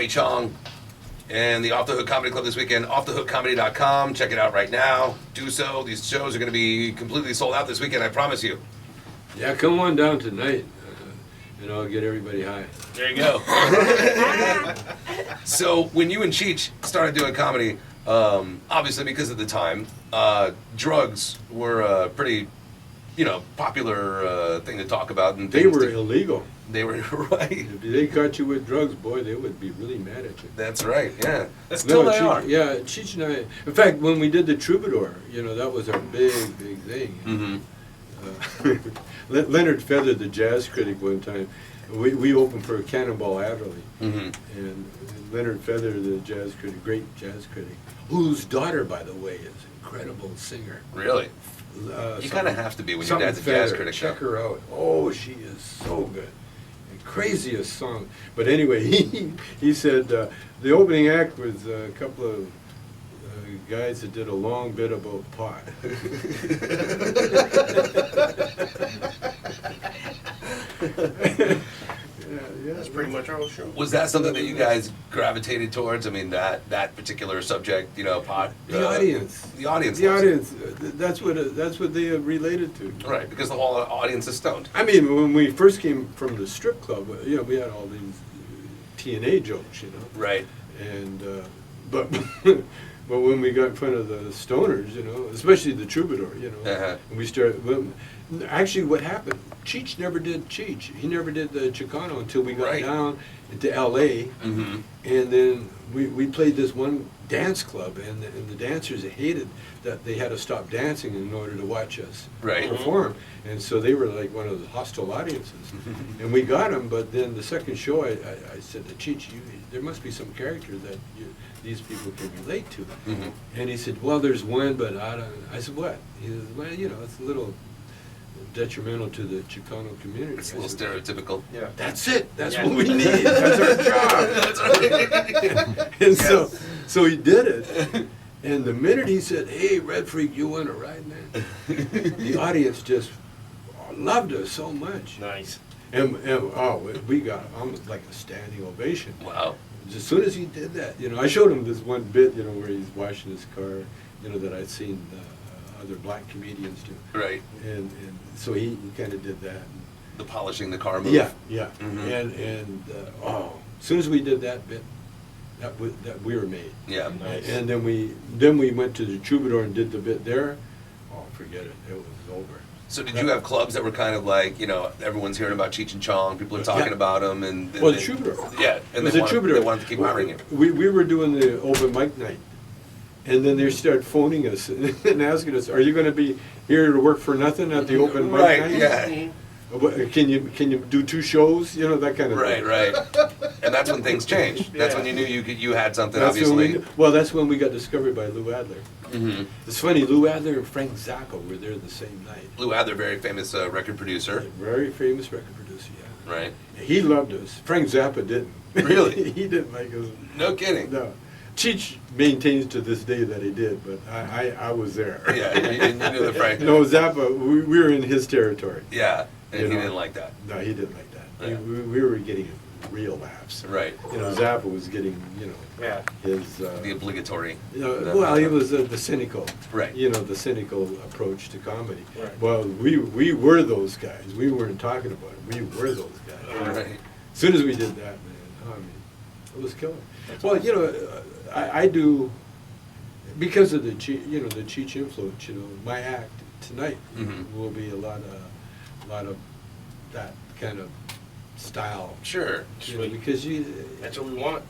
Chong and the Off the Hook Comedy Club this weekend. OffTheHookComedy.com. Check it out right now. Do so. These shows are going to be completely sold out this weekend, I promise you. Yeah, come on down tonight, and I'll get everybody high. There you go. So when you and Cheech started doing comedy, obviously because of the time, drugs were a pretty, popular thing to talk about. And They were illegal. They were right. If they caught you with drugs, boy, they would be really mad at you. That's right. Yeah. Still they are. Yeah, Cheech and I. In fact, when we did the Troubadour, that was our big thing. Mm-hmm. Leonard Feather, the jazz critic, one time, we opened for Cannonball Adderley, and Leonard Feather, the jazz critic, great jazz critic, whose daughter, by the way, is an incredible singer. Really? You kind of have to be when your dad's a jazz critic. Check her out. Oh, she is so good. Craziest song. But anyway, he said the opening act was a couple of guys that did a long bit about pot. Yeah, that's pretty much our whole show. Was that something that you guys gravitated towards? I mean, that particular subject, pot. The audience. The audience. The audience. That's what they related to. Right, because the whole audience is stoned. I mean, when we first came from the strip club, we had all these TNA jokes, Right. And but when we got in front of the stoners, especially the Troubadour, and we started. Actually, what happened? Cheech never did Cheech. He never did the Chicano until we got down into L.A. Mm-hmm. And then we played this one dance club, and the dancers hated that they had to stop dancing in order to watch us perform. And so they were like one of the hostile audiences. And we got them, but then the second show, I said to Cheech, there must be some character that these people can relate to. Mm-hmm. And he said, well, there's one, but I don't. I said, what? He said, well, it's a little detrimental to the Chicano community. It's a little stereotypical. Yeah. That's it. That's what we need. That's our job. That's right. And so he did it. And the minute he said, hey, Red Freak, you want to ride, man? The audience just loved us so much. Nice. And we got almost like a standing ovation. Wow. As soon as he did that, I showed him this one bit, where he's washing his car, that I'd seen other black comedians do. Right. And so he kind of did that. The polishing the car move. Yeah, yeah. Mm-hmm. And as soon as we did that bit, that we were made. Yeah. Nice. And then we went to the Troubadour and did the bit there. Oh, forget it. It was over. So did you have clubs that were kind of like, everyone's hearing about Cheech and Chong, people are talking about them, and well, the Troubadour. Yeah, and it was they wanted to keep hiring you. We were doing the open mic night, and then they started phoning us and asking us, "Are you going to be here to work for nothing at the open mic night?" Right. Yeah. Can you do 2 shows? That kind of thing. Right. And that's when things changed. That's when you knew you had something. That's obviously. That's when we got discovered by Lou Adler. Mm-hmm. It's funny, Lou Adler and Frank Zappa were there the same night. Lou Adler, very famous record producer. Very famous record producer, yeah. Right. He loved us. Frank Zappa didn't. Really? He didn't like us. No kidding. No. Cheech maintains to this day that he did, but I was there. Yeah, you knew the Frank. No, Zappa, we were in his territory. Yeah, and he didn't like that. No, he didn't like that. Yeah. We were getting real laughs. Right. Zappa was getting, his... the obligatory. He was the cynical. Right. The cynical approach to comedy. Right. Well, we were those guys. We weren't talking about it. We were those guys. Right. As soon as we did that, man, it was killer. Well, I do, because of the Cheech influence, my act tonight will be a lot of that kind of style. Sure. Because That's what we want.